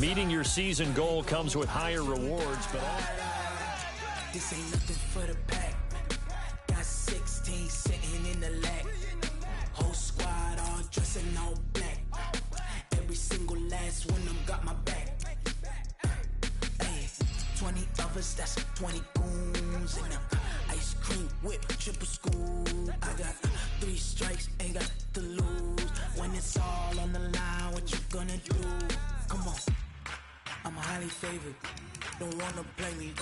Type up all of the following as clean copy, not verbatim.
Meeting your season goal comes with higher rewards, but this ain't nothing for the pack. Got 16 sitting in the lag. Whole squad all dressing all black. Every single last one of them got my back. Hey, 20 of us, that's 20 goons in them. Ice cream whip, triple scoop. I got 3 strikes, ain't got to lose. When it's all on the line, what you gonna do? Come on, I'm highly favored. Don't wanna play me,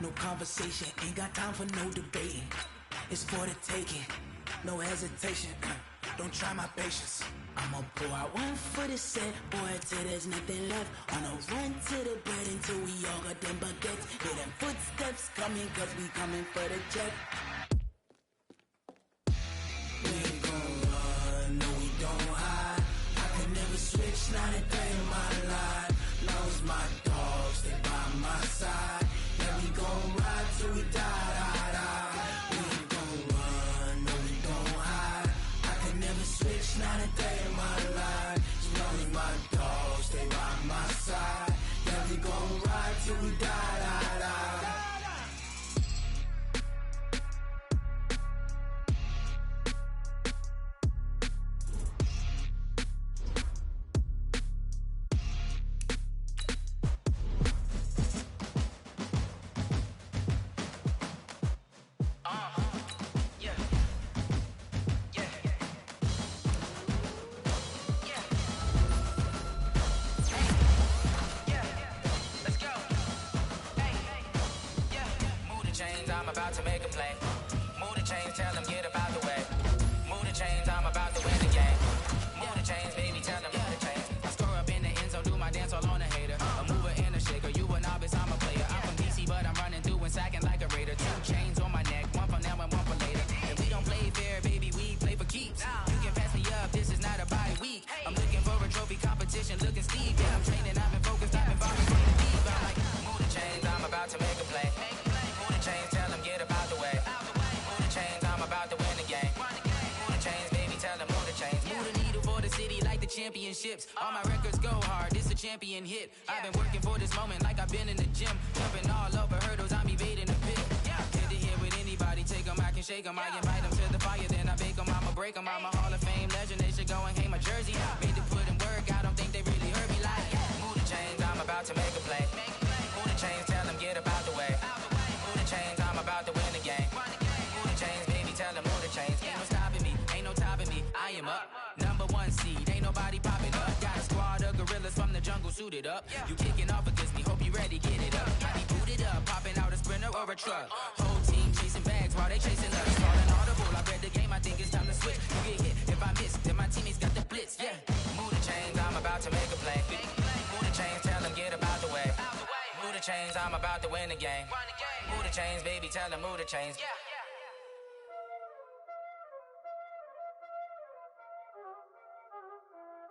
no conversation, ain't got time for no debating. It's for the taking, no hesitation. Don't try my patience. I'ma pour out one for the set, boy, till there's nothing left. On a run to the bread until we all got them baguettes. Hear them footsteps coming, cause we coming for the check. We ain't gon' run, no we don't hide. I could never switch, not a day in my life. Long as my dogs, they by my side. Yeah, we gon' ride till we die. We ain't gon' run, no we don't hide. I could never switch, not a day in my life. As long as my dogs, they by my side. Yeah, we gon' ride till we die. I'm about to make a play. Move the chains, tell them get about the way. Move the chains, I'm about to win the game. Move the chains, baby, tell them move the chains. I score up in the end zone, do my dance all on a hater. A mover and a shaker, you a novice, I'm a player. I'm from DC, but I'm running through and sacking like a raider. 2 chains on my neck, one for now and one for later. And we don't play fair, baby, we play for keeps. You can pass me up, this is not a bye week. I'm looking for a trophy competition, looking Steve. Yeah, I'm training, I've been focused, I've been falling from the deep. I'm like, move the chains, I'm about to make a play. Move the chains, tell them get about the way. Move the chains, I'm about to win the game. Move the chains, baby, tell them move the chains. Move the needle for the city like the championships. All my records go hard, this a champion hit. I've been working for this moment like I've been in the gym. Jumping all over hurdles, I'm evading the pit. Head to head with anybody, take them, I can shake them. I invite them to the fire, then I bake them, I'ma break them. I'm a Hall of Fame legend, they should go and hang my jersey. Made to put in work, I don't think they really heard me like. Move the chains, I'm about to make a play. Move the chains, tell them get about the way. Move the chains, I'm about to win the game. Move the chains, baby, tell them move the chains. Ain't no stopping me, ain't no topping me. I am up, number 1 seed, ain't nobody popping up. Got a squad of gorillas from the jungle suited up. You kicking off against me, hope you ready, get it up. I be booted up, popping out a sprinter or a truck. Whole team chasing bags while they chasing us. Falling audible, I read the game, I think it's time to switch. You get hit, if I miss, then my teammates got the blitz, yeah. Move the chains, I'm about to make a play. Move the chains, tell them get about the way. Move the chains, I'm about to win the game. Move the chains, baby, tell them move the chains.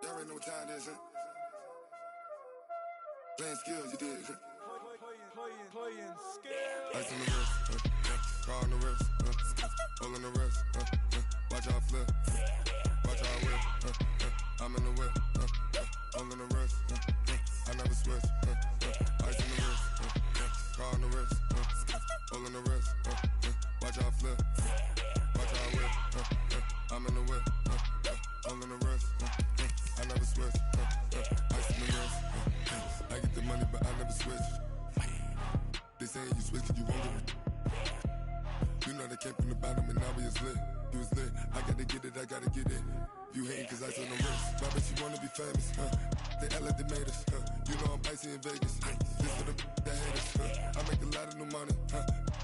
Y'all already know what time it is, huh? Playing skills, you did, huh? Playing skills. Ice on the wrist, car on the wrist, hole in the wrist, watch out flip, watch out whip, I'm in the whip, hole in the wrist, I never switch, ice on the wrist, car on the wrist, hole in the wrist, watch out flip, watch out whip, I'm in the whip, hole in the wrist, I never switch, ice on the wrist, I get the money but I never switch. They saying you switch cause you won't get it. You know they came from the bottom and now we is lit. You was lit, I gotta get it, I gotta get it. You hating cause ice on the wrist. Why bet you wanna be famous, They act like they made us, You know I'm icy in Vegas, This for the that hate us, I make a lot of new money,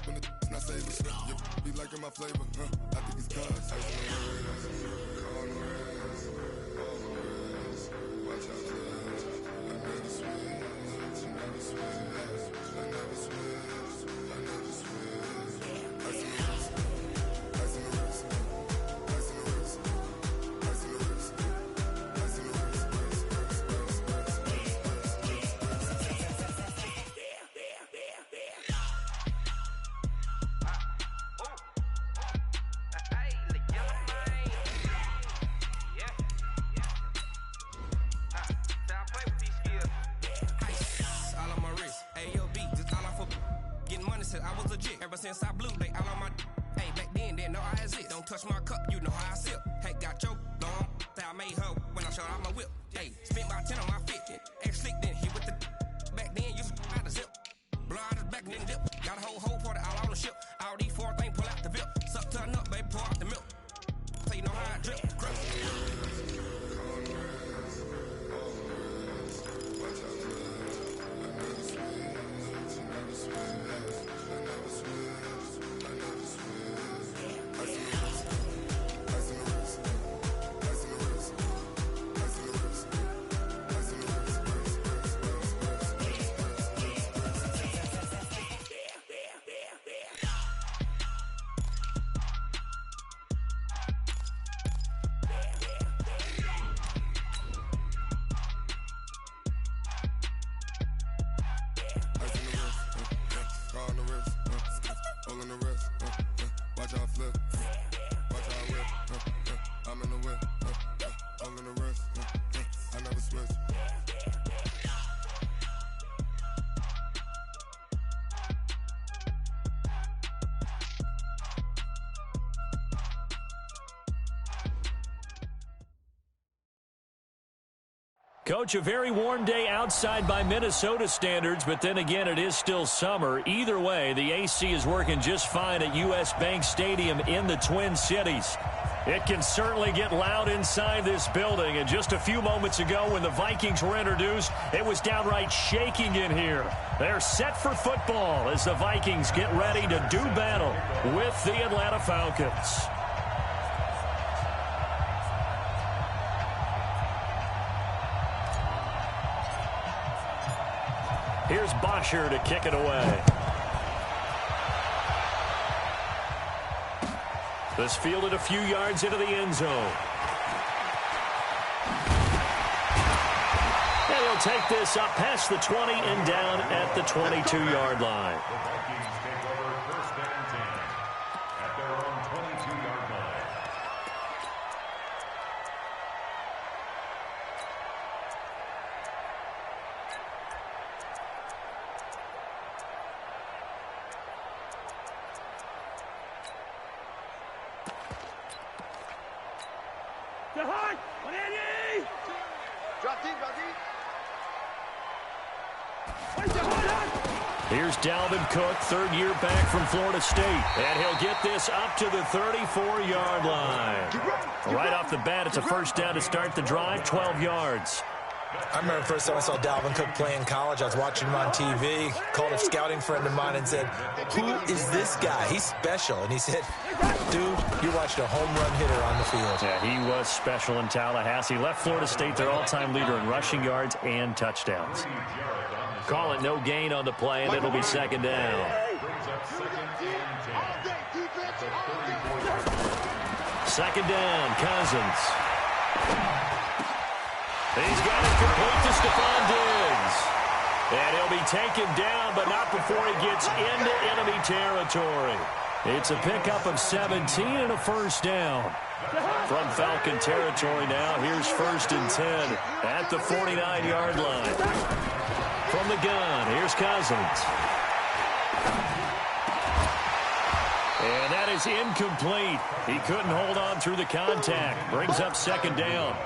When the not save us, You be liking my flavor, I think it's cause ice on the wrist, on the wrist, on the wrist. Watch out for this, I never switch, I never switch. I never switch, I never switch. Ice in the wrist, ice in the wrist, ice in the wrist, ice in the wrist, ice in the wrist, said I was legit ever since I blew. They all on my hey, back then didn't know I exist. Don't touch my cup, you know how I sip. Hey, got your long, I made her when I showed out my whip. Hey, spent my 10 on my fit. Ex-slick then hit with the back then used to out the zip. Blow out his back and then dip. Got a whole party all on the ship. All these 4 things pull out the VIP. Suck to a nut, baby, pour out the milk. So you know how I drip. Grip. Coach, a very warm day outside by Minnesota standards, but then again, it is still summer. Either way, the AC is working just fine at U.S. Bank Stadium in the Twin Cities. It can certainly get loud inside this building, and just a few moments ago when the Vikings were introduced, it was downright shaking in here. They're set for football as the Vikings get ready to do battle with the Atlanta Falcons. Here's Bosher to kick it away. This fielded a few yards into the end zone. And he'll take this up past the 20 and down at the 22-yard line. Here's Dalvin Cook, third year back from Florida State. And he'll get this up to the 34-yard line. Right off the bat, it's a first down to start the drive, 12 yards. I remember the first time I saw Dalvin Cook play in college. I was watching him on TV, called a scouting friend of mine and said, "Who is this guy? He's special." And he said, "Dude, you're watching a home run hitter on the field." Yeah, he was special in Tallahassee. Left Florida State their all-time leader in rushing yards and touchdowns. Call it no gain on the play, and it'll be second down. Second down, Cousins. He's got it complete to Stephon Diggs. And he'll be taken down, but not before he gets into enemy territory. It's a pickup of 17 and a first down. From Falcon territory now, here's 1st and 10 at the 49-yard line. From the gun, here's Cousins. And that is incomplete. He couldn't hold on through the contact. Brings up second down.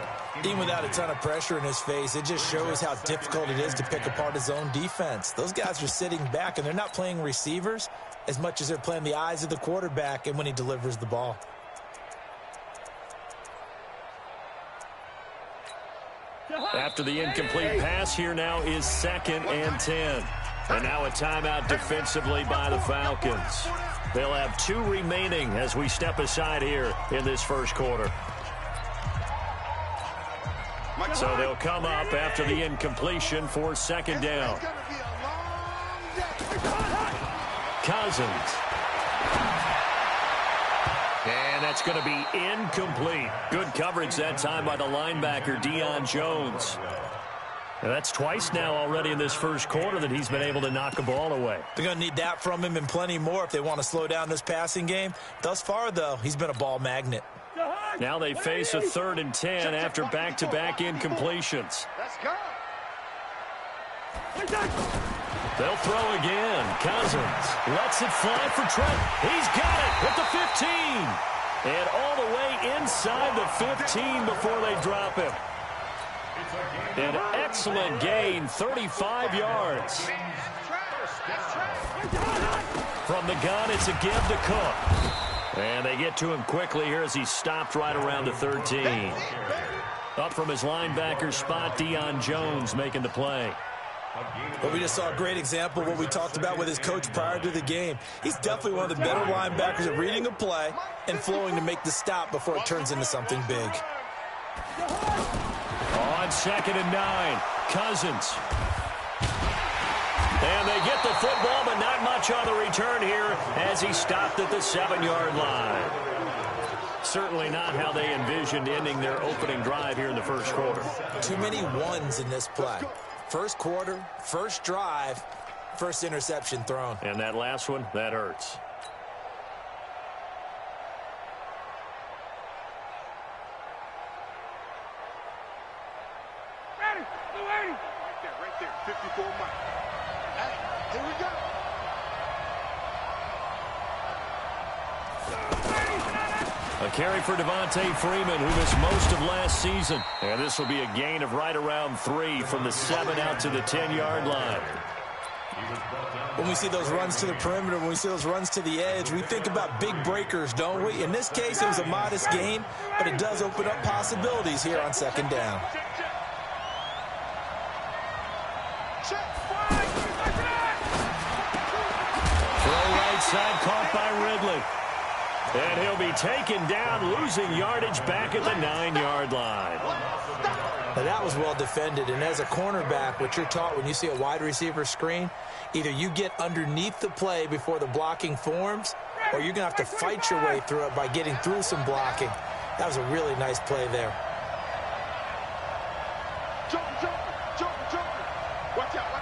Even without a ton of pressure in his face, it just shows how difficult it is to pick apart his own defense. Those guys are sitting back, and they're not playing receivers as much as they're playing the eyes of the quarterback and when he delivers the ball. After the incomplete pass, here now is 2nd and 10. And now a timeout defensively by the Falcons. They'll have 2 remaining as we step aside here in this first quarter. So they'll come up after the incompletion for second down. Cousins. And that's going to be incomplete. Good coverage that time by the linebacker, Deion Jones. And that's twice now already in this first quarter that he's been able to knock a ball away. They're going to need that from him and plenty more if they want to slow down this passing game. Thus far, though, he's been a ball magnet. Now they face a 3rd and 10 after back-to-back incompletions. Let's go. They'll throw again. Cousins lets it fly for Trent. He's got it at the 15. And all the way inside the 15 before they drop him. An excellent gain, 35 yards. From the gun, it's a give to Cook. And they get to him quickly here as he's stopped right around the 13. Up from his linebacker spot, Deion Jones making the play. Well, we just saw a great example of what we talked about with his coach prior to the game. He's definitely one of the better linebackers at reading a play and flowing to make the stop before it turns into something big. On 2nd and 9, Cousins. And they get the football, but not much on the return here as he stopped at the 7-yard line. Certainly not how they envisioned ending their opening drive here in the first quarter. Too many ones in this play. First quarter, first drive, first interception thrown. And that last one, that hurts. Right there, 54 miles. Hey, here we go. A carry for Devontae Freeman, who missed most of last season. And this will be a gain of right around 3 from the 7 out to the 10-yard line. When we see those runs to the perimeter, when we see those runs to the edge, we think about big breakers, don't we? In this case, it was a modest gain, but it does open up possibilities here on 2nd down. Throw right side, caught by Ridley. And he'll be taken down, losing yardage back at the 9-yard line. Now that was well defended, and as a cornerback, what you're taught when you see a wide receiver screen, either you get underneath the play before the blocking forms, or you're going to have to fight your way through it by getting through some blocking. That was a really nice play there. Jump. Watch out.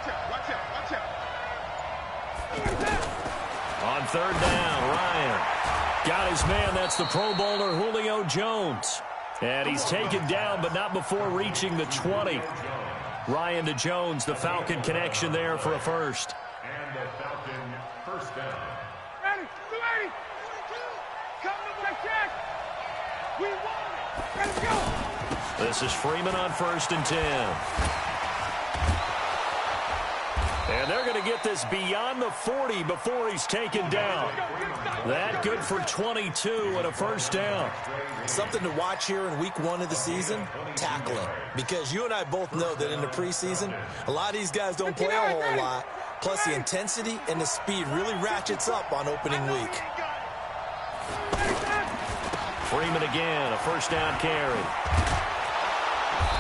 On 3rd down, Ryan got his man. That's the Pro Bowler Julio Jones. And he's taken down, but not before reaching the 20. Ryan to Jones, the Falcon connection there for a first. And the Falcon first down. Ready, 280. Come to my check. We won it. Let's go. This is Freeman on 1st and 10. And they're going to get this beyond the 40 before he's taken down. That good for 22 and a first down. Something to watch here in week 1 of the season, tackling. Because you and I both know that in the preseason, a lot of these guys don't play a whole lot. Plus the intensity and the speed really ratchets up on opening week. Freeman again, a first down carry.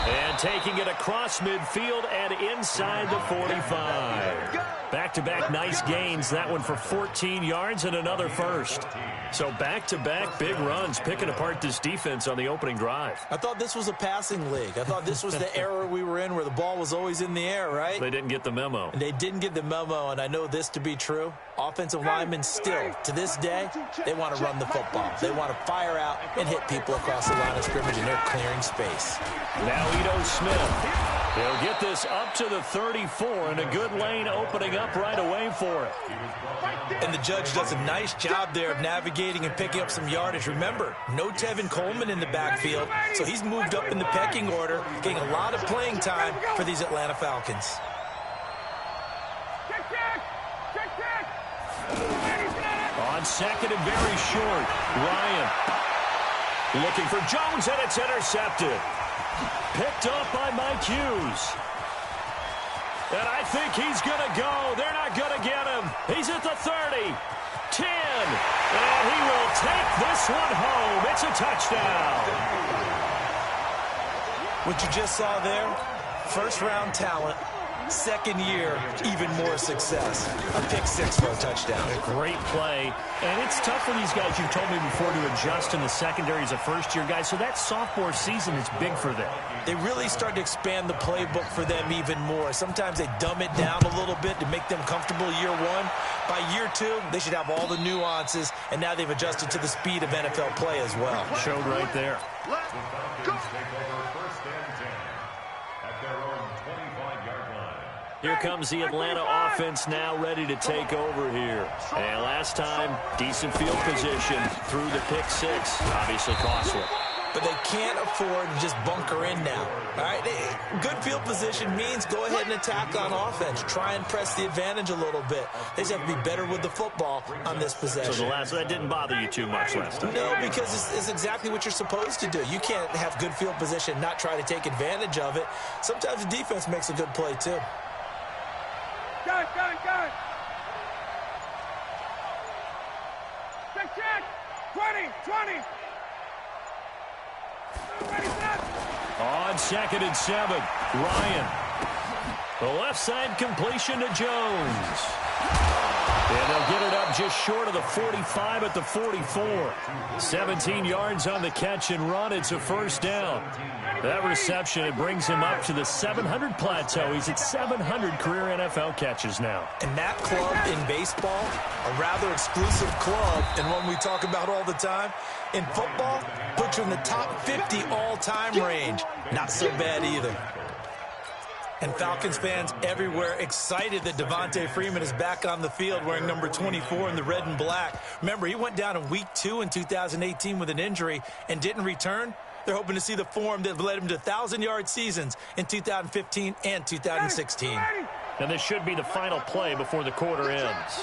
And taking it across midfield and inside the 45. Back-to-back nice gains. That one for 14 yards and another first. So back-to-back big runs, picking apart this defense on the opening drive. I thought this was a passing league. I thought this was the era we were in where the ball was always in the air, right? They didn't get the memo. And they didn't get the memo, and I know this to be true. Offensive linemen still, to this day, they want to run the football. They want to fire out and hit people across the line of scrimmage, and they're clearing space. Now Ito Smith. He'll get this up to the 34, and a good lane opening up right away for it. And the judge does a nice job there of navigating and picking up some yardage. Remember, no Tevin Coleman in the backfield, so he's moved up in the pecking order, getting a lot of playing time for these Atlanta Falcons. On 2nd and very short, Ryan looking for Jones, and it's intercepted. Picked up by Mike Hughes. And I think he's going to go. They're not going to get him. He's at the 30, 10, and he will take this one home. It's a touchdown. What you just saw there, first-round talent, second year, even more success. A pick 6 for a touchdown. A great play. And it's tough for these guys, you've told me before, to adjust in the secondary as a first-year guy. So that sophomore season is big for them. They really start to expand the playbook for them even more. Sometimes they dumb it down a little bit to make them comfortable year 1. By year 2, they should have all the nuances, and now they've adjusted to the speed of NFL play as well. Showed right there. Let's go. Take over 1st and 10 at their own 25-yard line. Here comes the Atlanta offense now ready to take over here. And last time, decent field position through the pick six. Obviously costly. But they can't afford to just bunker in now. All right, good field position means go ahead and attack on offense. Try and press the advantage a little bit. They just have to be better with the football on this possession. So that didn't bother you too much last time? No, because it's exactly what you're supposed to do. You can't have good field position, not try to take advantage of it. Sometimes the defense makes a good play, too. Got it. Check. 20. On 2nd and 7, Ryan. The left side completion to Jones. And they'll get it up just short of the 45 at the 44. 17 yards on the catch and run. It's a first down. That reception, it brings him up to the 700 plateau. He's at 700 career NFL catches now. And that club in baseball, a rather exclusive club, and one we talk about all the time. In football, puts you in the top 50 all-time range. Not so bad either. And Falcons fans everywhere excited that Devontae Freeman is back on the field wearing number 24 in the red and black. Remember, he went down in week 2 in 2018 with an injury and didn't return. They're hoping to see the form that led him to 1,000-yard seasons in 2015 and 2016. And this should be the final play before the quarter ends.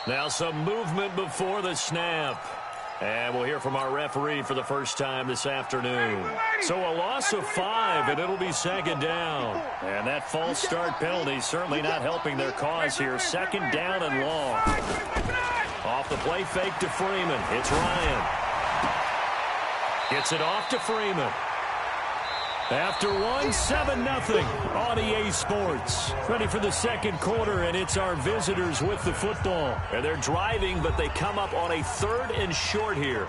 Now some movement before the snap. And we'll hear from our referee for the first time this afternoon. So a loss of 5, and it'll be 2nd down. And that false start penalty certainly not helping their cause here. 2nd down and long. Off the play fake to Freeman. It's Ryan. Gets it off to Freeman. After 1, 7-0 on EA Sports. Ready for the second quarter, and it's our visitors with the football. And they're driving, but they come up on a 3rd and short here.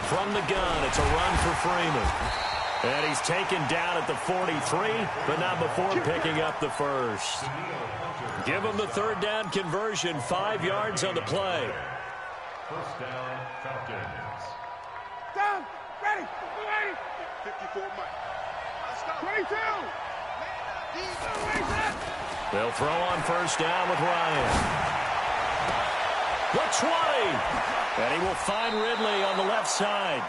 From the gun, it's a run for Freeman. And he's taken down at the 43, but not before picking up the first. Give him the 3rd down conversion, 5 yards on the play. First down, Falcons. Down, ready, 54 Mike. 22. They'll throw on 1st down with Ryan. The 20. And he will find Ridley on the left side.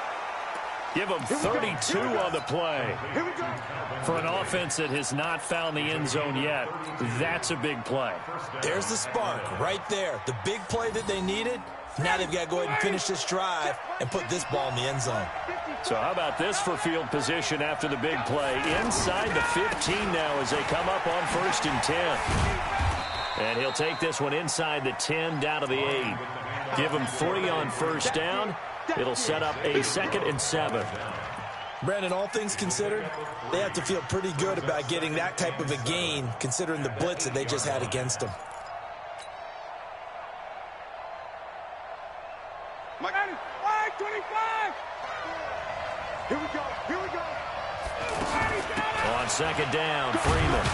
Give him 32 on the play. For an offense that has not found the end zone yet, that's a big play. There's the spark right there. The big play that they needed. Now they've got to go ahead and finish this drive and put this ball in the end zone. So how about this for field position after the big play? Inside the 15 now as they come up on 1st and 10. And he'll take this one inside the 10 down to the 8. Give him 3 on 1st down. It'll set up a 2nd and 7. Brandon, all things considered, they have to feel pretty good about getting that type of a gain considering the blitz that they just had against them. Mike, 25. Here we go. On 2nd down, Freeman.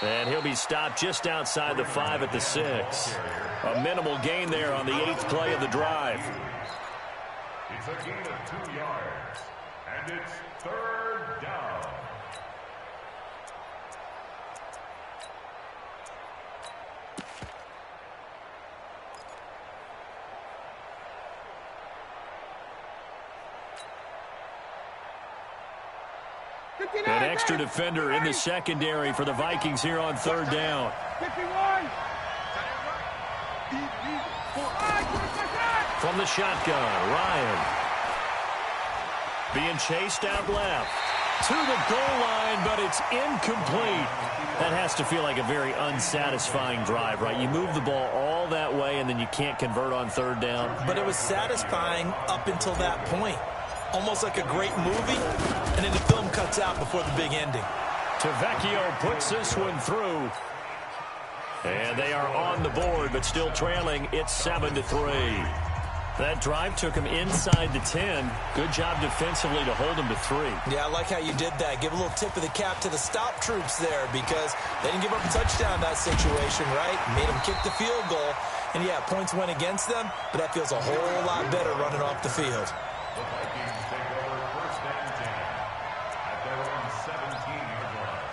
And he'll be stopped just outside the 5 at the 6. A minimal gain there on the 8th play of the drive. It's a gain of 2 yards, and it's 3rd down. An extra defender in the secondary for the Vikings here on 3rd down. 51. From the shotgun, Ryan. Being chased out left. To the goal line, but it's incomplete. That has to feel like a very unsatisfying drive, right? You move the ball all that way, and then you can't convert on 3rd down. But it was satisfying up until that point. Almost like a great movie, and then the film cuts out before the big ending. Tavecchio puts this one through. And they are on the board, but still trailing. It's 7-3. That drive took him inside the 10. Good job defensively to hold him to 3. Yeah, I like how you did that. Give a little tip of the cap to the stop troops there because they didn't give up a touchdown in that situation, right? Made them kick the field goal. And, yeah, points went against them, but that feels a whole lot better running off the field. The Vikings take over 1st and 10 at their own 17-yard line.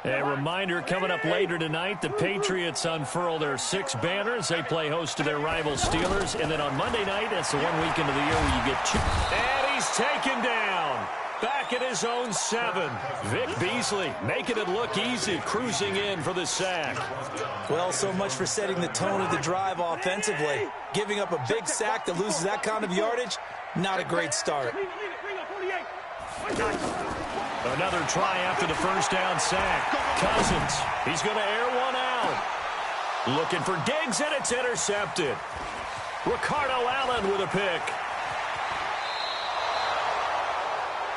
A reminder, coming up later tonight, the Patriots unfurl their 6 banners. They play host to their rival Steelers. And then on Monday night, that's the one weekend of the year where you get 2. And he's taken down. Back at his own 7. Vic Beasley making it look easy, cruising in for the sack. Well, so much for setting the tone of the drive offensively. Giving up a big sack that loses that kind of yardage, not a great start. Another try after the first down sack. Cousins, he's going to air one out. Looking for Diggs, and it's intercepted. Ricardo Allen with a pick.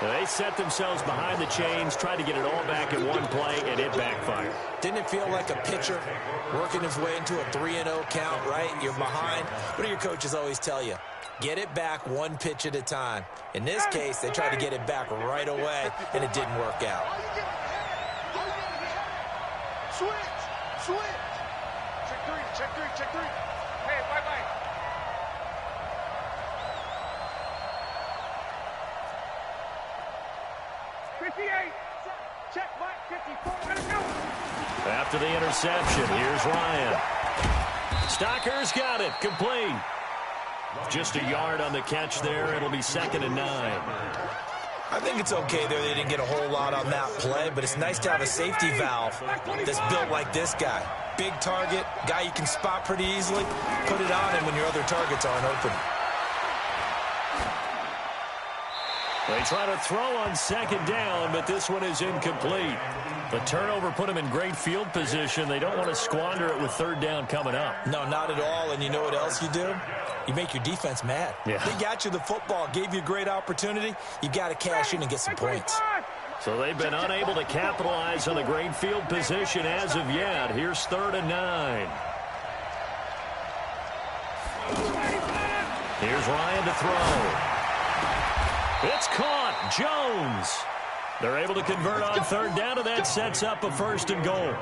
They set themselves behind the chains, tried to get it all back in one play, and it backfired. Didn't it feel like a pitcher working his way into a 3-0 count, right? You're behind. What do your coaches always tell you? Get it back one pitch at a time. In this case, they tried to get it back right away, and it didn't work out. Switch. Check three. Hey, bye. 58. Check back, 54. Let it go. After the interception, here's Ryan. Stocker's got it. Complete. Just a yard on the catch there. It'll be 2nd and 9. I think it's okay there. They didn't get a whole lot on that play, but it's nice to have a safety valve that's built like this guy. Big target, guy you can spot pretty easily. Put it on him when your other targets aren't open. They try to throw on 2nd down, but this one is incomplete. The turnover put them in great field position. They don't want to squander it with 3rd down coming up. No, not at all. And you know what else you do? You make your defense mad. Yeah. They got you the football, gave you a great opportunity. You got to cash in and get some points. So they've been unable to capitalize on the great field position as of yet. Here's 3rd and 9. Here's Ryan to throw. It's caught. Jones. They're able to convert on 3rd down, and that sets up a 1st and goal.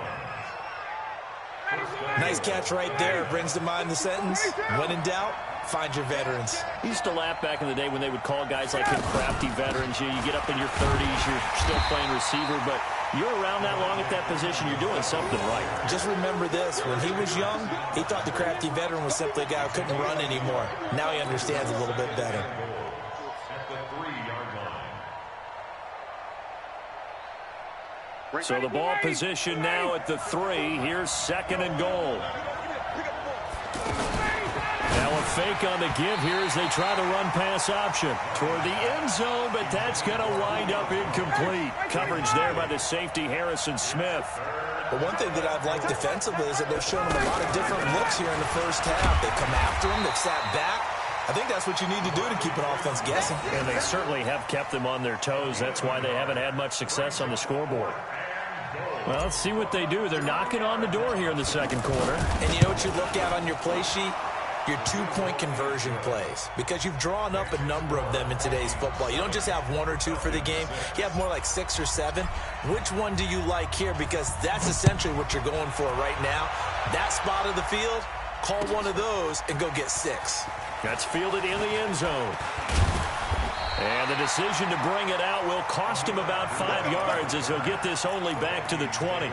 Nice catch right there. Brings to mind the sentence, when in doubt, find your veterans. I used to laugh back in the day when they would call guys like him crafty veterans. You get up in your 30s, you're still playing receiver, but you're around that long at that position, you're doing something right. Just remember this. When he was young, he thought the crafty veteran was simply a guy who couldn't run anymore. Now he understands a little bit better. So the ball position now at the 3. Here's 2nd and goal. Now a fake on the give here as they try the run-pass option toward the end zone, but that's going to wind up incomplete. Coverage there by the safety, Harrison Smith. But one thing that I've liked defensively is that they've shown him a lot of different looks here in the first half. They come after him, they've sat back. I think that's what you need to do to keep an offense guessing. And they certainly have kept them on their toes. That's why they haven't had much success on the scoreboard. Well, let's see what they do. They're knocking on the door here in the 2nd quarter. And you know what you look at on your play sheet? Your 2-point conversion plays. Because you've drawn up a number of them in today's football. You don't just have 1 or 2 for the game. You have more like 6 or 7. Which one do you like here? Because that's essentially what you're going for right now. That spot of the field, call one of those and go get 6. That's fielded in the end zone. And the decision to bring it out will cost him about 5 yards as he'll get this only back to the 20.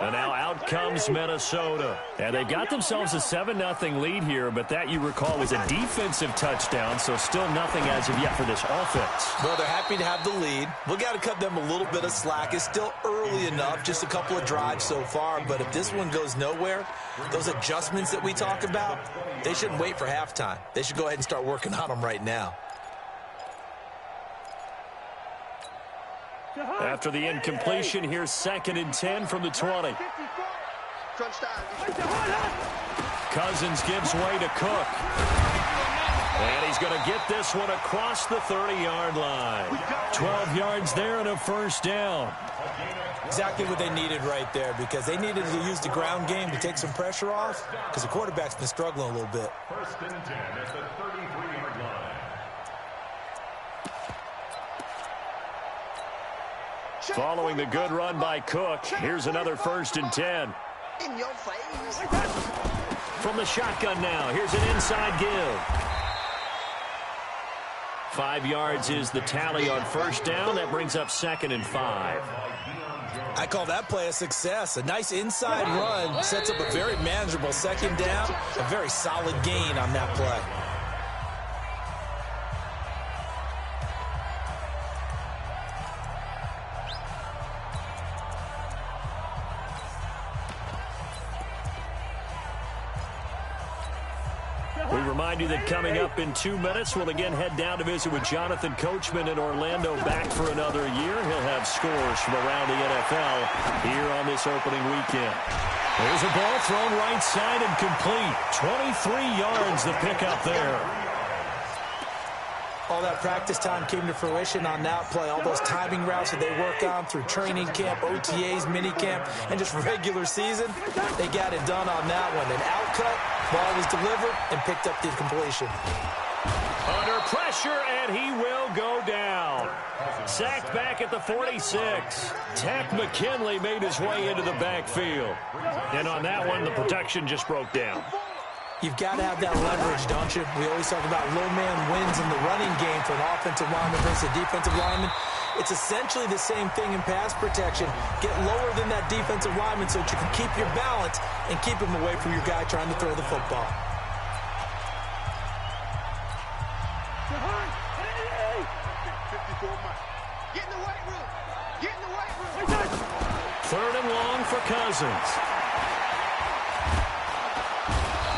And now out comes Minnesota. And they've got themselves a 7-0 lead here, but that, you recall, was a defensive touchdown, so still nothing as of yet for this offense. Well, they're happy to have the lead. We've got to cut them a little bit of slack. It's still early enough, just a couple of drives so far, but if this one goes nowhere, those adjustments that we talk about, they shouldn't wait for halftime. They should go ahead and start working on them right now. After the incompletion, here's 2nd and 10 from the 20. Crunch time. Cousins gives way to Cook. And he's going to get this one across the 30-yard line. 12 yards there and a first down. Exactly what they needed right there, because they needed to use the ground game to take some pressure off, because the quarterback's been struggling a little bit. First and 10 at the 33-yard line. Following the good run by Cook, here's another first and 10. In your face. From the shotgun now, here's an inside give. 5 yards is the tally on first down. That brings up 2nd and 5. I call that play a success. A nice inside run sets up a very manageable second down. A very solid gain on that play. We remind you that coming up in 2 minutes, we'll again head down to visit with Jonathan Coachman in Orlando, back for another year. He'll have scores from around the NFL here on this opening weekend. There's a ball thrown right side and complete. 23 yards the pickup there. All that practice time came to fruition on that play. All those timing routes that they work on through training camp, OTAs, minicamp, and just regular season, they got it done on that one. An outcut, ball was delivered, and picked up the completion. Under pressure, and he will go down. Sacked back at the 46. Tack McKinley made his way into the backfield. And on that one, the protection just broke down. You've got to have that leverage, don't you? We always talk about low man wins in the running game for an offensive lineman versus a defensive lineman. It's essentially the same thing in pass protection. Get lower than that defensive lineman so that you can keep your balance and keep him away from your guy trying to throw the football. Get in the weight room. Get in the weight room. 3rd and long for Cousins.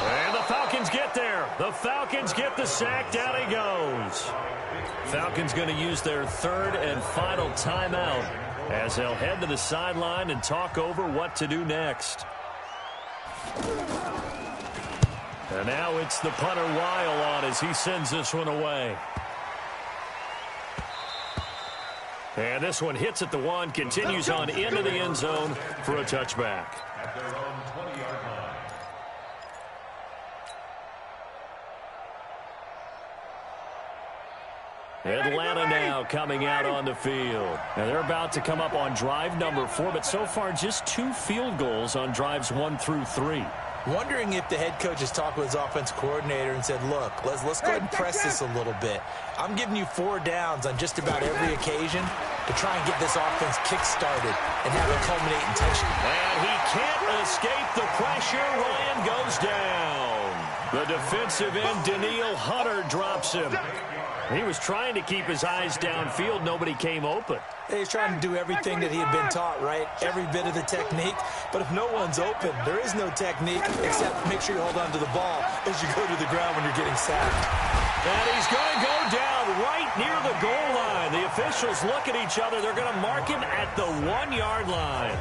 And the Falcons get there. The Falcons get the sack. Down he goes. Falcons going to use their 3rd and final timeout as they'll head to the sideline and talk over what to do next. And now it's the punter Weil on as he sends this one away. And this one hits at the 1, continues on into the end zone for a touchback. At their own 20-yard line. Atlanta now coming out on the field. And they're about to come up on drive number 4, but so far just 2 field goals on drives 1 through 3. Wondering if the head coach has talked with his offense coordinator and said, look, let's go ahead and press this a little bit. I'm giving you 4 downs on just about every occasion to try and get this offense kick-started and have it culminate in touchdown. And he can't escape the pressure. Ryan goes down. The defensive end, Daniil Hunter, drops him. He was trying to keep his eyes downfield. Nobody came open. He's trying to do everything that he had been taught, right? Every bit of the technique. But if no one's open, there is no technique except make sure you hold on to the ball as you go to the ground when you're getting sacked. And he's going to go down right near the goal line. The officials look at each other. They're going to mark him at the 1-yard line.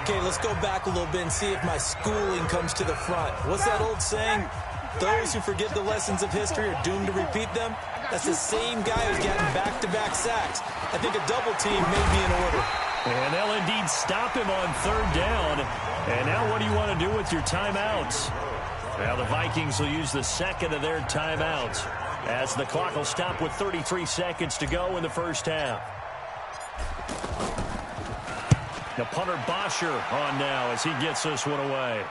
Okay, let's go back a little bit and see if my schooling comes to the front. What's that old saying? Those who forget the lessons of history are doomed to repeat them. That's the same guy who's getting back-to-back sacks. I think a double team may be in order. And they'll indeed stop him on 3rd down. And now what do you want to do with your timeouts? Now the Vikings will use the 2nd of their timeouts as the clock will stop with 33 seconds to go in the first half. The punter Bosher on now as he gets this one away.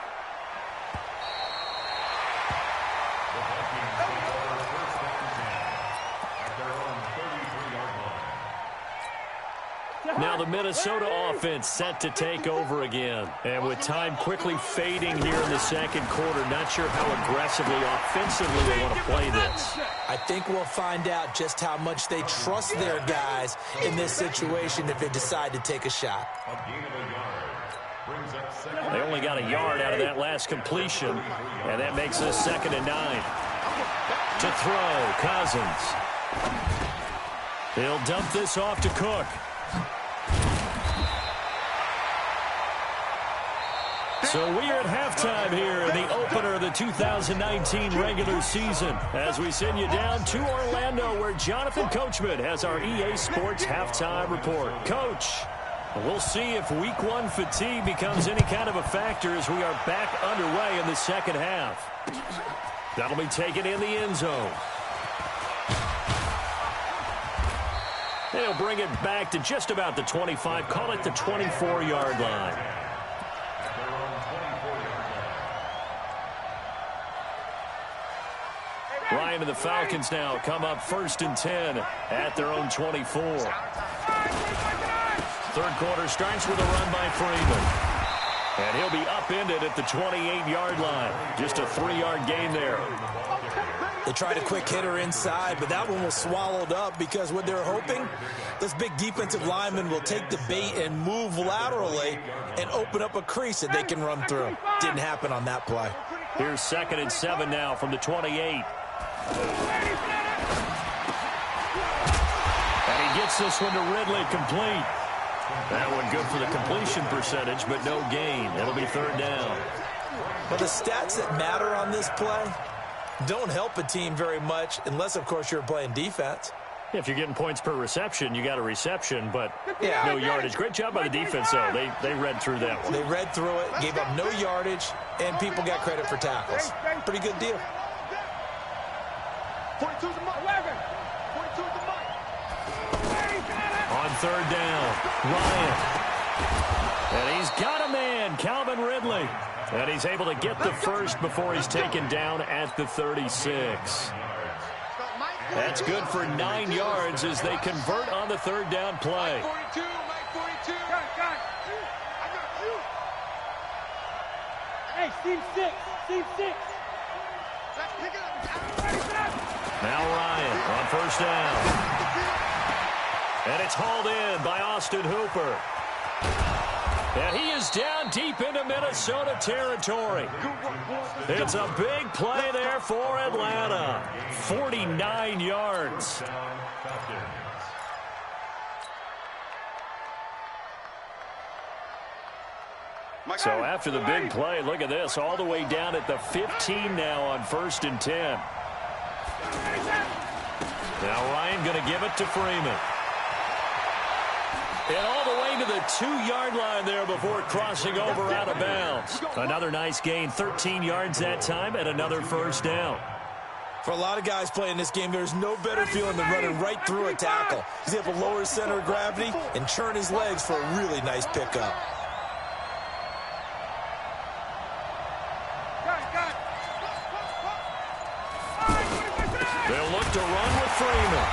Now the Minnesota offense set to take over again. And with time quickly fading here in the 2nd quarter, not sure how aggressively, offensively they want to play this. I think we'll find out just how much they trust their guys in this situation if they decide to take a shot. They only got a yard out of that last completion, and that makes us 2nd and 9. To throw, Cousins. He'll dump this off to Cook. So we are at halftime here in the opener of the 2019 regular season as we send you down to Orlando where Jonathan Coachman has our EA Sports halftime report. Coach, we'll see if week one fatigue becomes any kind of a factor as we are back underway in the second half. That'll be taken in the end zone. They'll bring it back to just about the 25, call it the 24-yard line. Ryan and the Falcons now come up 1st and 10 at their own 24. Third quarter starts with a run by Freeman. And he'll be upended at the 28-yard line. Just a 3-yard gain there. They tried a quick hitter inside, but that one was swallowed up because what they're hoping, this big defensive lineman will take the bait and move laterally and open up a crease that they can run through. Didn't happen on that play. Here's 2nd and 7 now from the 28. And he gets this one to Ridley, complete. That one good for the completion percentage, but no gain. It'll be 3rd down. But the stats that matter on this play don't help a team very much unless, of course, you're playing defense. If you're getting points per reception, you got a reception, but no yardage. Great job by the defense, though. They read through that one. They read through it, gave up no yardage, and people got credit for tackles. Pretty good deal. 42's the mark. 11. 42's the mark. On 3rd down, Ryan. And he's got a man, Calvin Ridley. And he's able to get the first before he's taken down at the 36. That's good for 9 yards as they convert on the 3rd down play. 42, Mike 42. Got it. I got you. Hey, Steve 6. Steve 6. Let's pick it up. Now Ryan on 1st down. And it's hauled in by Austin Hooper. And he is down deep into Minnesota territory. It's a big play there for Atlanta. 49 yards. So after the big play, look at this, all the way down at the 15 now on 1st and 10. Now Ryan going to give it to Freeman. And all the way to the 2-yard line there before crossing over out of bounds. Another nice gain, 13 yards that time, and another 1st down. For a lot of guys playing this game, there's no better feeling than running right through a tackle. He's able to lower his center of gravity and churn his legs for a really nice pickup. They'll look to run with Freeman.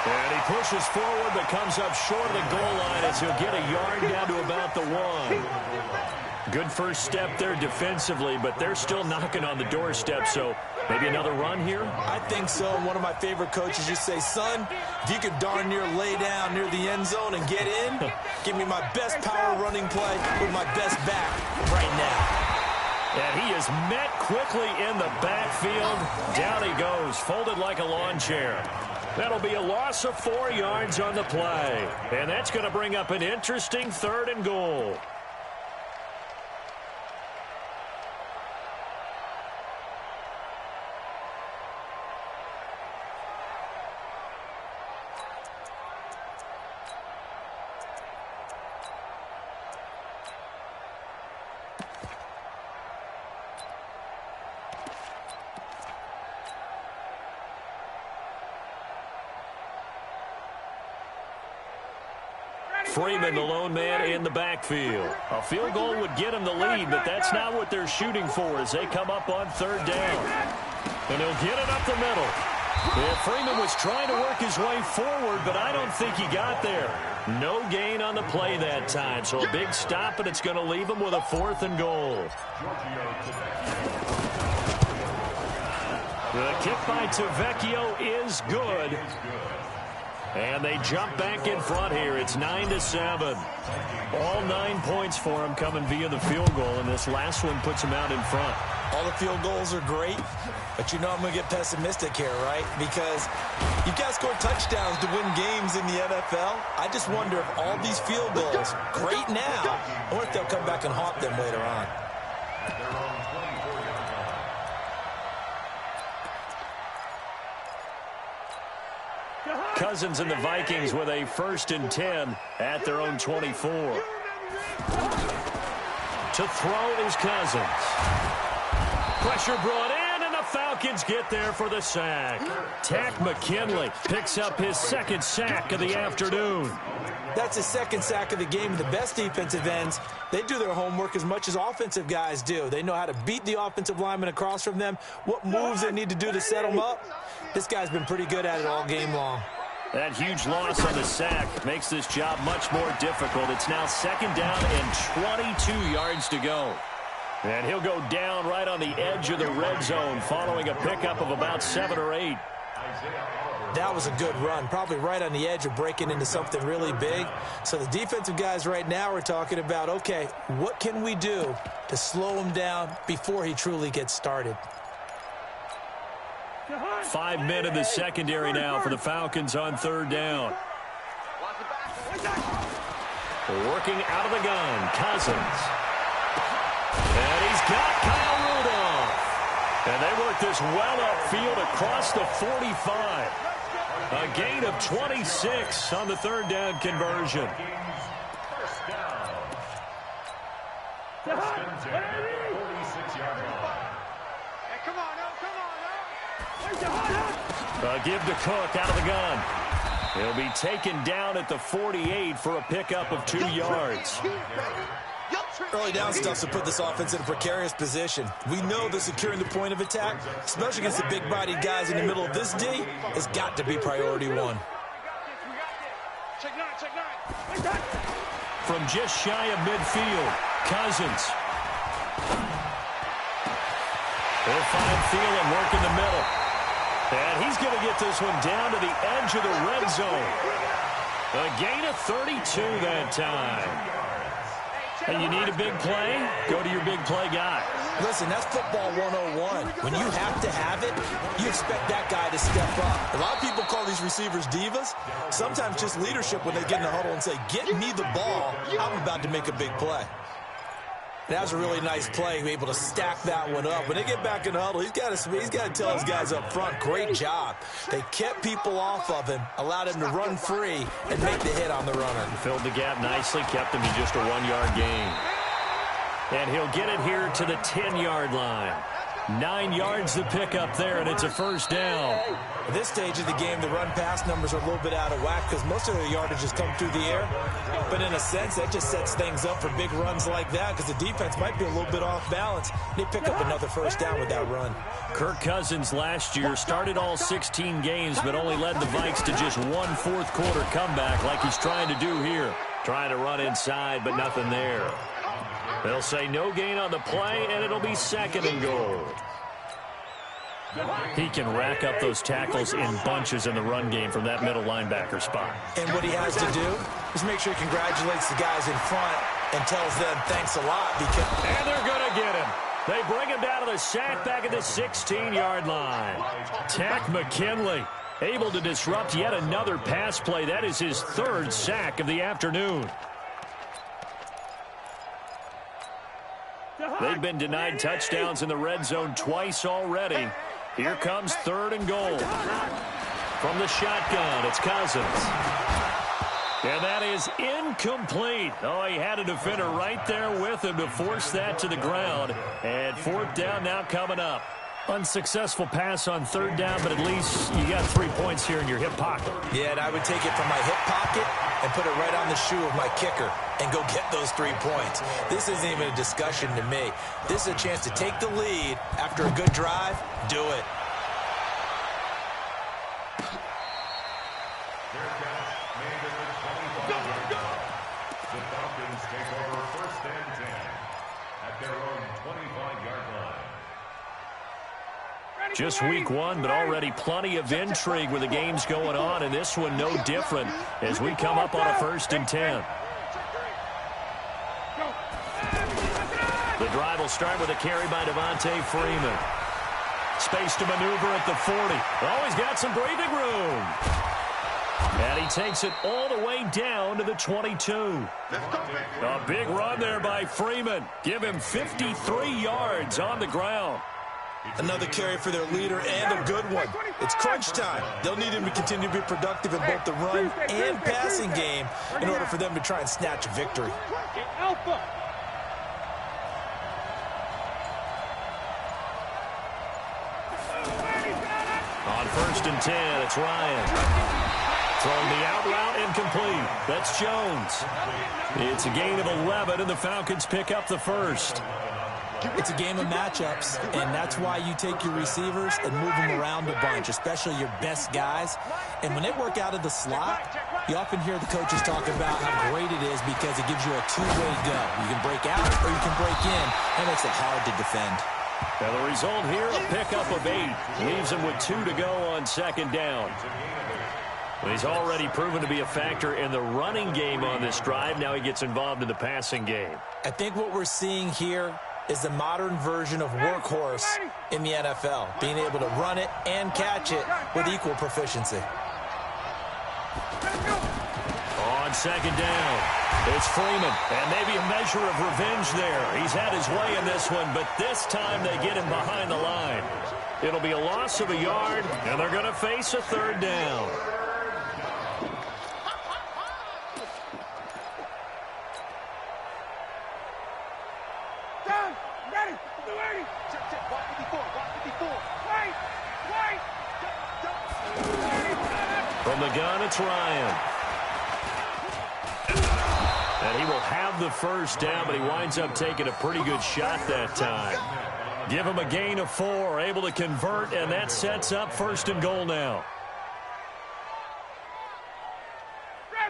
And he pushes forward but comes up short of the goal line as he'll get a yard down to about the 1. Good first step there defensively, but they're still knocking on the doorstep, so maybe another run here? I think so. One of my favorite coaches used to say, son, if you could darn near lay down near the end zone and get in, give me my best power running play with my best back right now. And he is met quickly in the backfield. Down he goes, folded like a lawn chair. That'll be a loss of 4 yards on the play. And that's going to bring up an interesting 3rd and goal. Freeman, the lone man in the backfield. A field goal would get him the lead, but that's not what they're shooting for as they come up on 3rd down. And he'll get it up the middle. Yeah, Freeman was trying to work his way forward, but I don't think he got there. No gain on the play that time, so a big stop, and it's going to leave him with a 4th and goal. The kick by Tavecchio is good. And they jump back in front here. It's 9-7. All 9 points for them coming via the field goal, and this last one puts them out in front. All the field goals are great, but you know I'm going to get pessimistic here, right? Because you've got to score touchdowns to win games in the NFL. I just wonder if all these field goals, great now, I wonder if they'll come back and haunt them later on. at their own 24-yard line. Cousins and the Vikings with a 1st and 10 at their own 24. To throw is Cousins. Pressure brought in, and the Falcons get there for the sack. Takk McKinley picks up his 2nd sack of the afternoon. That's his 2nd sack of the game. The best defensive ends, they do their homework as much as offensive guys do. They know how to beat the offensive lineman across from them, what moves they need to do to set them up. This guy's been pretty good at it all game long. That huge loss on the sack makes this job much more difficult. It's now 2nd down and 22 yards to go. And he'll go down right on the edge of the red zone following a pickup of about 7 or 8. That was a good run, probably right on the edge of breaking into something really big. So the defensive guys right now are talking about, okay, what can we do to slow him down before he truly gets started? 5 men in the secondary now for the Falcons on 3rd down. Working out of the gun, Cousins. And he's got Kyle Rudolph. And they work this well upfield across the 45. A gain of 26 on the 3rd down conversion. First down. 1st and 10 at the 46-yard line. Hey, come on, now, come on, now. A give to Cook out of the gun. He'll be taken down at the 48 for a pickup of 2 yards. Early down stuff to put this offense in a precarious position. We know that securing the point of attack, especially against the big-bodied guys in the middle of this D, has got to be priority 1. Check 9, check 9. From just shy of midfield, Cousins. They'll find Thielen work in the middle. And he's going to get this one down to the edge of the red zone. A gain of 32 that time. And you need a big play? Go to your big play guy. Listen, that's football 101. When you have to have it, you expect that guy to step up. A lot of people call these receivers divas. Sometimes just leadership when they get in the huddle and say, get me the ball. I'm about to make a big play. That was a really nice play, able to stack that one up. When they get back in the huddle, he's got to tell his guys up front, great job. They kept people off of him, allowed him to run free, and make the hit on the runner. Filled the gap nicely, kept him to just a 1-yard gain. And he'll get it here to the 10-yard line. 9 yards to pick up there, and it's a 1st down. At this stage of the game, the run-pass numbers are a little bit out of whack because most of the yardage has come through the air. But in a sense, that just sets things up for big runs like that because the defense might be a little bit off balance. They pick up another 1st down with that run. Kirk Cousins last year started all 16 games but only led the Vikes to just 1 4th-quarter comeback like he's trying to do here. Trying to run inside, but nothing there. They'll say no gain on the play, and it'll be 2nd and goal. He can rack up those tackles in bunches in the run game from that middle linebacker spot. And what he has to do is make sure he congratulates the guys in front and tells them thanks a lot. And they're going to get him. They bring him down to the sack back at the 16-yard line. Takk McKinley able to disrupt yet another pass play. That is his 3rd sack of the afternoon. They've been denied touchdowns in the red zone twice already. Here comes 3rd and goal. From the shotgun, it's Cousins. And that is incomplete. Oh, he had a defender right there with him to force that to the ground. And 4th down now coming up. Unsuccessful pass on 3rd down, but at least you got 3 points here in your hip pocket. Yeah, and I would take it from my hip pocket and put it right on the shoe of my kicker and go get those 3 points. This isn't even a discussion to me. This is a chance to take the lead after a good drive. Do it. The Falcons take over 1st and 10 at their own 25-yard line. Just week 1, but already plenty of intrigue with the games going on, and this one no different as we come up on a 1st and 10. The drive will start with a carry by Devontae Freeman. Space to maneuver at the 40. Oh, he's got some breathing room. And he takes it all the way down to the 22. A big run there by Freeman. Give him 53 yards on the ground. Another carry for their leader and a good one. It's crunch time. They'll need him to continue to be productive in both the run and passing game in order for them to try and snatch a victory. Alpha. On 1st and 10, it's Ryan. Throwing the out route incomplete. That's Jones. It's a gain of 11, and the Falcons pick up the first. It's a game of matchups, and that's why you take your receivers and move them around a bunch, especially your best guys. And when they work out of the slot, you often hear the coaches talk about how great it is because it gives you a two-way go. You can break out or you can break in. That makes it hard to defend. And the result here, a pickup of 8. Leaves him with 2 to go on 2nd down. Well, he's already proven to be a factor in the running game on this drive. Now he gets involved in the passing game. I think what we're seeing here is the modern version of workhorse in the NFL, being able to run it and catch it with equal proficiency. On 2nd down, it's Freeman, and maybe a measure of revenge there. He's had his way in this one, but this time they get him behind the line. It'll be a loss of a yard, and they're going to face a 3rd down. From the gun, it's Ryan. And he will have the first down, but he winds up taking a pretty good shot that time. Give him a gain of 4, able to convert, and that sets up 1st and goal now.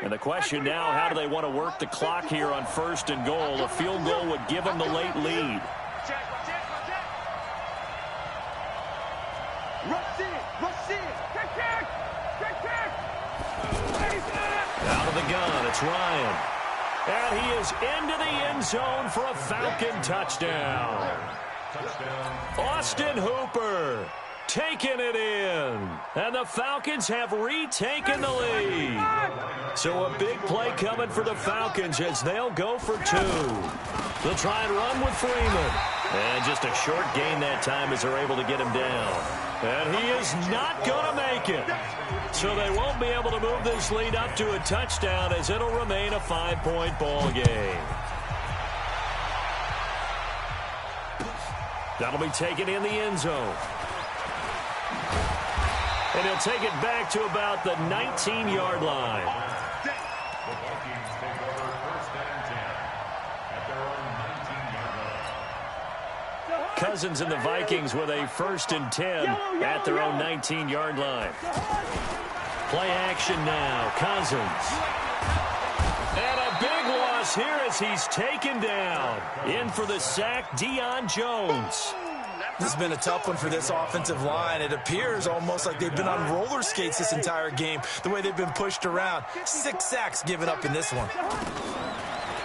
And the question now, how do they want to work the clock here on 1st and goal? A field goal would give them the late lead. Out of the gun, it's Ryan. And he is into the end zone for a Falcon touchdown. Austin Hooper taking it in. And the Falcons have retaken the lead. So a big play coming for the Falcons as they'll go for 2. They'll try and run with Freeman. And just a short gain that time as they're able to get him down. And he is not going to make it. So they won't be able to move this lead up to a touchdown as it'll remain a 5-point ball game. That'll be taken in the end zone. And he'll take it back to about the 19-yard line. The Vikings take over 1st and 10 at their own 19-yard line. Cousins and the Vikings with a 1st and 10 at their own 19-yard line. Play action now. Cousins. And a big loss here as he's taken down. In for the sack, Deion Jones. This has been a tough one for this offensive line. It appears almost like they've been on roller skates this entire game, the way they've been pushed around. 6 sacks given up in this one.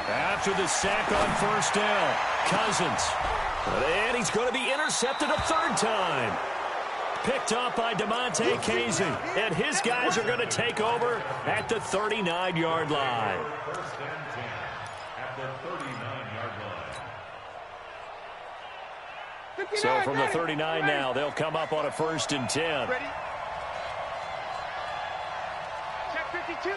After the sack on 1st down, Cousins. And he's going to be intercepted a 3rd time. Picked off by DeMonte Casey. And his guys are going to take over at the 39-yard line. 1st and 10 at the 39-yard line. So from the 39 now, they'll come up on a 1st and 10. Ready? Check 52.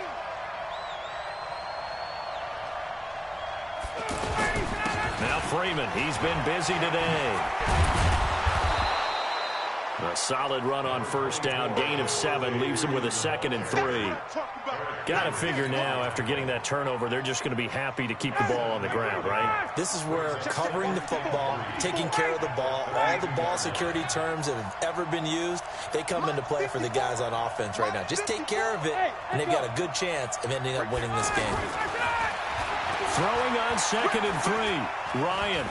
Now Freeman, he's been busy today. A solid run on 1st down, gain of 7, leaves him with a 2nd and 3. Got to figure now, after getting that turnover, they're just going to be happy to keep the ball on the ground, right? This is where covering the football, taking care of the ball, all the ball security terms that have ever been used, they come into play for the guys on offense right now. Just take care of it, and they've got a good chance of ending up winning this game. Throwing on 2nd and 3, Ryan.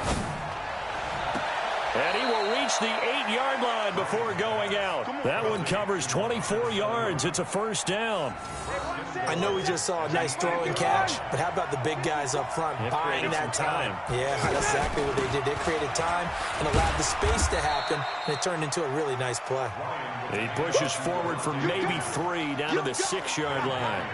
And he will reach the 8-yard line before going out. That one covers 24 yards. It's a first down. I know we just saw a nice throw and catch, but how about the big guys up front buying that time? Yeah, that's exactly what they did. They created time and allowed the space to happen, and it turned into a really nice play. He pushes forward for maybe 3 down to the 6-yard line.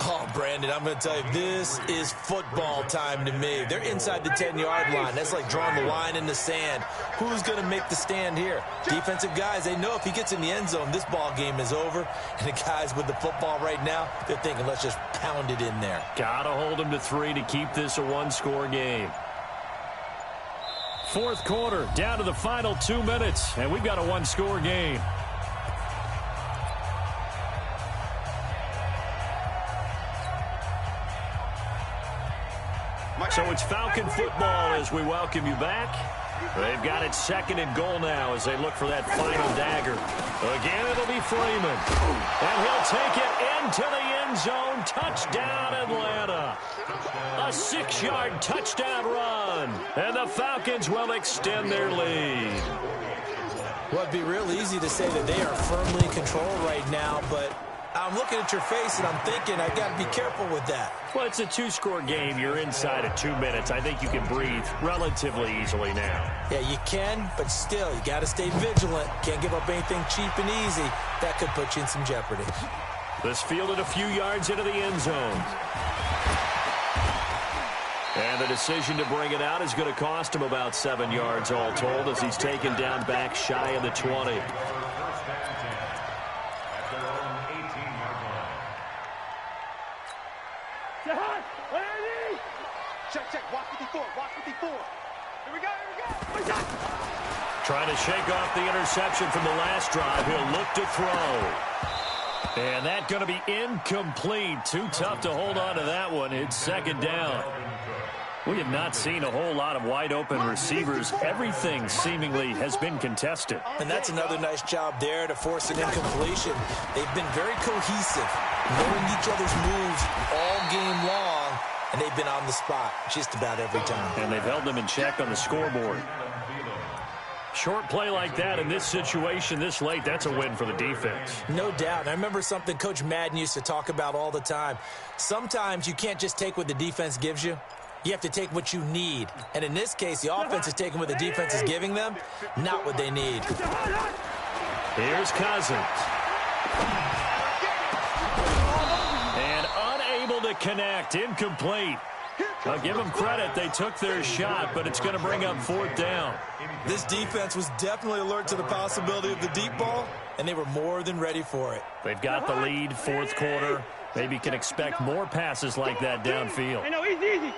Oh, Brandon, I'm going to tell you, this is football time to me. They're inside the 10-yard line. That's like drawing the line in the sand. Who's going to make the stand here? Defensive guys, they know if he gets in the end zone, this ball game is over. And the guys with the football right now, they're thinking, let's just pound it in there. Got to hold him to 3 to keep this a one-score game. Fourth quarter, down to the final 2 minutes, and we've got a one-score game. So it's Falcon football as we welcome you back. They've got it 2nd and goal now as they look for that final dagger. Again, it'll be Freeman. And he'll take it into the end zone. Touchdown, Atlanta. A 6-yard touchdown run. And the Falcons will extend their lead. Well, it'd be real easy to say that they are firmly in control right now, but I'm looking at your face and I'm thinking I've got to be careful with that. Well, it's a 2-score game. You're inside of 2 minutes. I think you can breathe relatively easily now. Yeah, you can, but still, you got to stay vigilant. Can't give up anything cheap and easy. That could put you in some jeopardy. This fielded a few yards into the end zone. And the decision to bring it out is going to cost him about 7 yards all told as he's taken down back shy of the 20. Check, walk 54, walk 54. Here we go. Trying to shake off the interception from the last drive. He'll look to throw. And that's going to be incomplete. Too tough to hold on to that one. It's 2nd down. We have not seen a whole lot of wide-open receivers. Everything seemingly has been contested. And that's another nice job there to force an incompletion. They've been very cohesive, knowing each other's moves all game long, and they've been on the spot just about every time. And they've held them in check on the scoreboard. Short play like that in this situation this late, that's a win for the defense. No doubt. I remember something Coach Madden used to talk about all the time. Sometimes you can't just take what the defense gives you. You have to take what you need. And in this case, the offense is taking what the defense is giving them, not what they need. Here's Cousins. And unable to connect. Incomplete. I'll give them credit. They took their shot, but it's going to bring up 4th down. This defense was definitely alert to the possibility of the deep ball, and they were more than ready for it. They've got the lead, 4th quarter. Maybe can expect more passes like that downfield. I know, easy.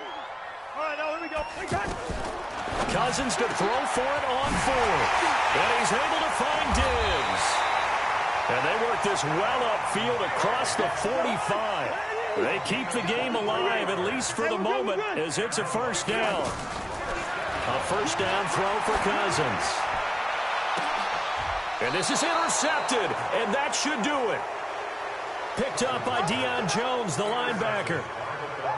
All right, now here we go. Cousins to throw for it on 4th. And he's able to find Diggs. And they work this well upfield across the 45. They keep the game alive, at least for the moment, as it's a 1st down. A 1st down throw for Cousins. And this is intercepted, and that should do it. Picked up by Deion Jones, the linebacker.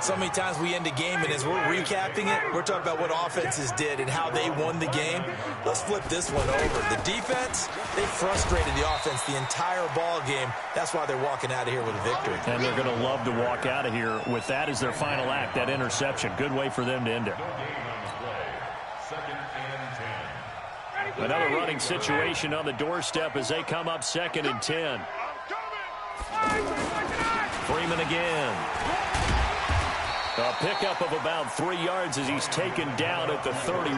So many times we end a game, and as we're recapping it, we're talking about what offenses did and how they won the game. Let's flip this one over. The defense, they frustrated the offense the entire ball game. That's why they're walking out of here with a victory. And they're going to love to walk out of here with that as their final act, that interception. Good way for them to end it. Another running situation on the doorstep as they come up 2nd and 10. Freeman again. A pickup of about 3 yards as he's taken down at the 31.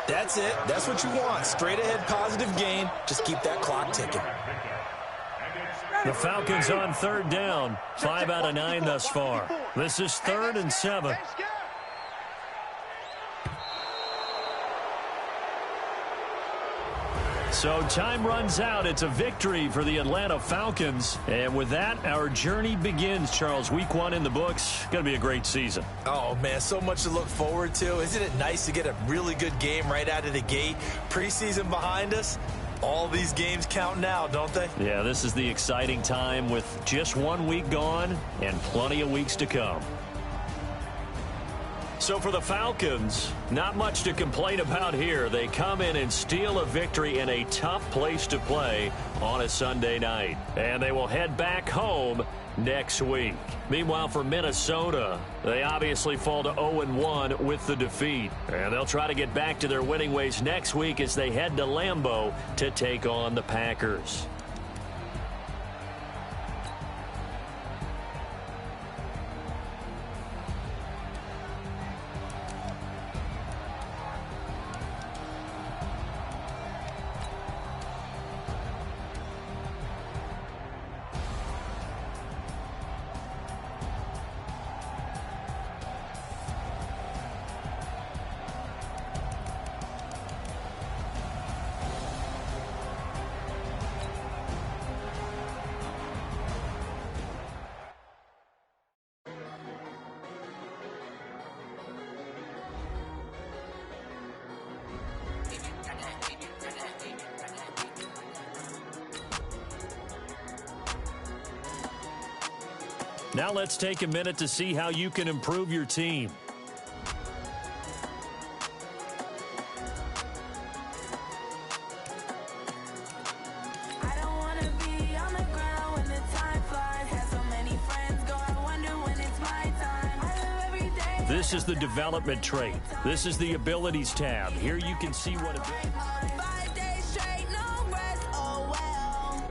That's it. That's what you want. Straight ahead positive gain. Just keep that clock ticking. The Falcons on 3rd down. 5 out of 9 thus far. This is 3rd and 7. So time runs out. It's a victory for the Atlanta Falcons. And with that, our journey begins, Charles. Week 1 in the books. Going to be a great season. Oh, man, so much to look forward to. Isn't it nice to get a really good game right out of the gate? Preseason behind us. All these games count now, don't they? Yeah, this is the exciting time with just 1 week gone and plenty of weeks to come. So for the Falcons, not much to complain about here. They come in and steal a victory in a tough place to play on a Sunday night. And they will head back home next week. Meanwhile, for Minnesota, they obviously fall to 0-1 with the defeat. And they'll try to get back to their winning ways next week as they head to Lambeau to take on the Packers. Now let's take a minute to see how you can improve your team. I don't want to be on the ground when the time flies. Have so many friends go, I wonder when it's my time. I live every day. This is the development trait. This is the abilities tab. Here you can see what a 5 days straight, no rest, oh well.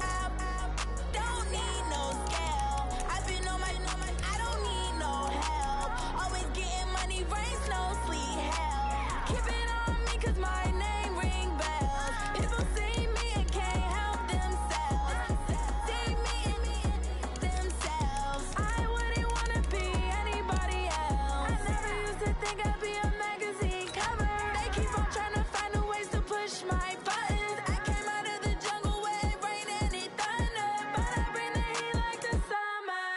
Don't need no scale. I've been on my, I don't need no help. Always getting money, rain, snow, sleet, hell. Keep it on me, cause my name ring bells. People see me and can't help themselves. See me and themselves. I wouldn't wanna be anybody else. I never used to think I'd be a magazine cover. They keep on trying to find a ways to push my buttons. I came out of the jungle where it rained and it thunder, but I bring the heat like the summer.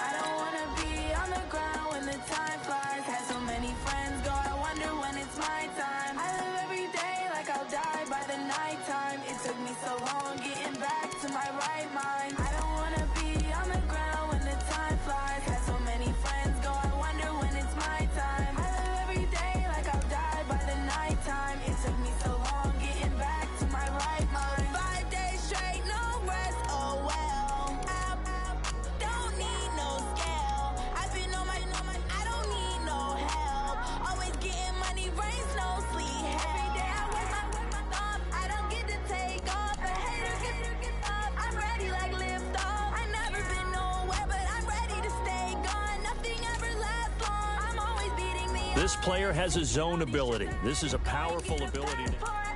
I don't wanna be on the ground when the time flies. Had so many friends go, I wonder when it's my time. I live every day like I'll die by the nighttime. It took me so long getting back to my right mind. I don't wanna be on the ground when the time flies. Had so many friends go, I wonder when it's my time. I live every day like I'll die by the nighttime. It took me so long getting back to my right mind. 5 days straight, no rest, oh well. Don't need no scale. I've been on my, I don't need no help. Always getting money, rain, snow, sleet, hell. Every day I work my thumb. I don't get to take off. But haters get up. I'm ready like lift off. I never been nowhere, but I'm ready to stay gone. Nothing ever lasts long. I'm always beating me up. This player has a zone ability. This is a powerful ability.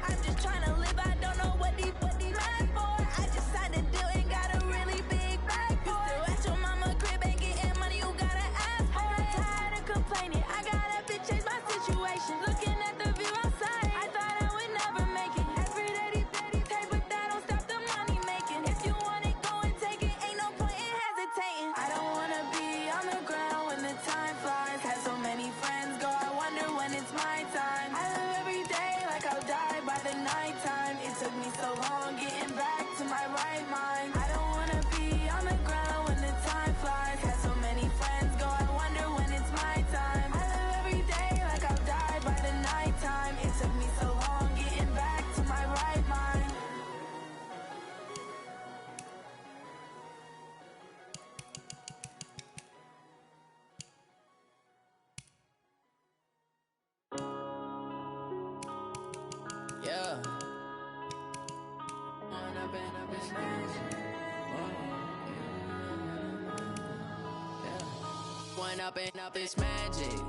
I'm just trying to live, I don't know what deep mad for. I just signed a deal and got a really big bag for it. At your mama crib ain't getting money, you gotta ask for it. Tired of complaining, I gotta bitch change my situation. Looking at the view outside, I thought I would never make it. Every day they pay, but that don't stop the money making. If you want it, go and take it, ain't no point in hesitating. I don't wanna be on the ground when the time flies. Had so many friends go, I wonder when it's my time. I live every day like I'll die by the nighttime. It took me so long getting back to my right mind. I don't wanna be on the ground when the time flies. Had so many friends go, I wonder when it's my time. I live every day like I'll die by the nighttime. It took me so long getting back to my right mind. Yeah. One up and up is magic.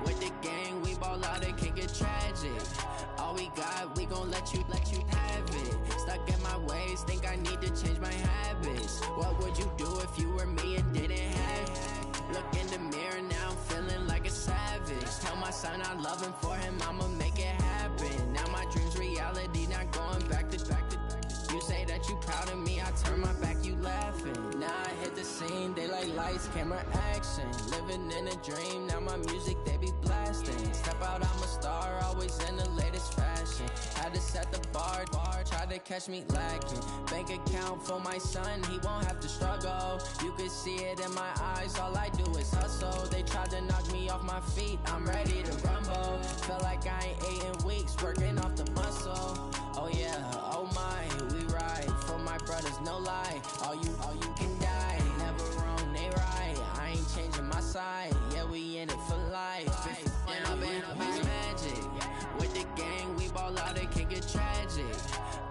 With the gang, we ball out, it can get tragic. All we got, we gon' let you have it. Stuck in my ways, think I need to change my habits. What would you do if you were me and didn't have it? Look in the mirror, now I'm feeling like a savage. Tell my son I love him, for him I'ma make it happen. Now my dream's reality, not going back to. You say that you proud of me, I turn my back, you laughing. Now I hit the scene, they like lights, camera, action. Living in a dream, now my music, they be blasting. Step out, I'm a star, always in the latest fashion. Had to set the bar, try to catch me lacking. Bank account for my son, he won't have to struggle. You could see it in my eyes, all I do is hustle. They tried to knock me off my feet. feet, I'm ready to rumble. Feel like I ain't ate in weeks, working off the muscle. Oh yeah, oh my, we ride for my brothers, no lie. All you can die, never wrong, they right. I ain't changing my side, yeah, we in it for life. And I've been magic with the gang, we ball out, it can get tragic.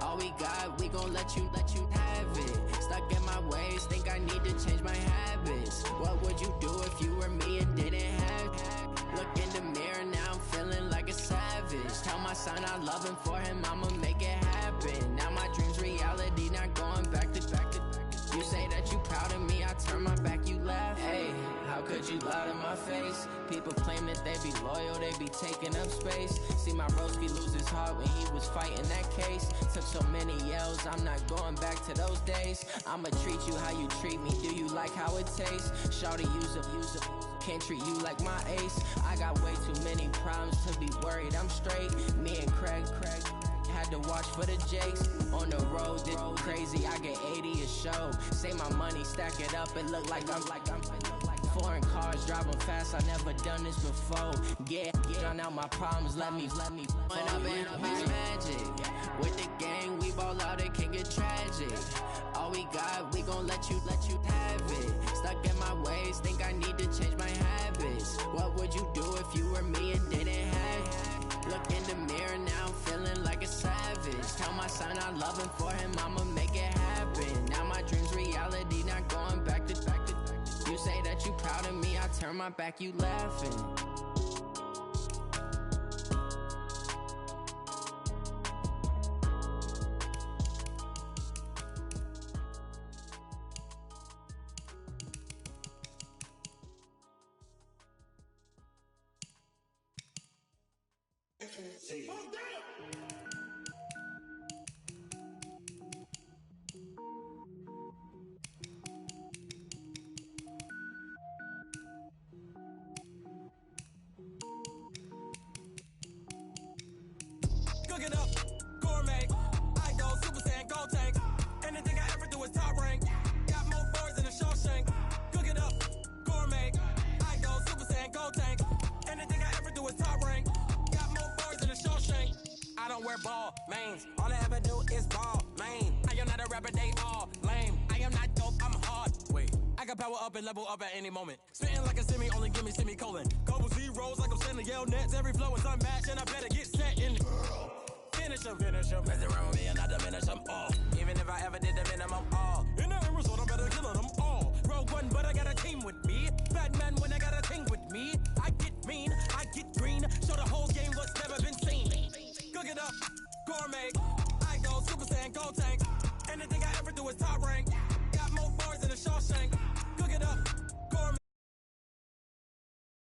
All we got, we gon' let you have it. Stuck in my ways, think I need to change my habits. What would you do if you were me and didn't have it? Look in the mirror, now I'm feeling like a savage. Tell my son I love him, for him I'ma make it happen. Now my dream's reality, not going back to. You say that you proud of me, I turn my back, you laugh. Hey, how could you lie to my face? People claim that they be loyal, they be taking up space. See my Broski lose his heart when he was fighting that case. Took so many yells, I'm not going back to those days. I'ma treat you how you treat me, do you like how it tastes? Shawty, use up, can't treat you like my ace. I got way too many problems to be worried, I'm straight. Me and Craig had to watch for the Jakes. On the road, did crazy, I get 80 a show. Say my money, stack it up, it look like I'm foreign cars, driving fast, I never done this before. Yeah, drown out my problems, let me. When I've been magic with the gang, we ball out, it can get tragic. All we got, we gon' let you have it. Stuck in my ways, think I need to change my habits. What would you do if you were me and didn't have it? Look in the mirror, now I'm feeling like a savage. Tell my son I love him, for him I'ma make it happen. Now my dream's reality, not going back to. You say that you proud of me, I turn my back, you laughing. Cook it up, gourmet. I go Super Saiyan, gold tank. Anything I ever do is top rank. Got more birds than a Shawshank. Cook it up, gourmet. I go Super Saiyan, gold tank. Anything I ever do is top rank. Got more birds than a Shawshank. I don't wear ball mains. All I ever do is ball main. I am not a rapper, they all lame. I am not dope, I'm hard. Wait, I can power up and level up at any moment. Spitting like a semi, only give me semicolon. Couple zeros like I'm sending yell nets. Every flow is unmatched, and I better get set in. Finish him. Mess around with me and not the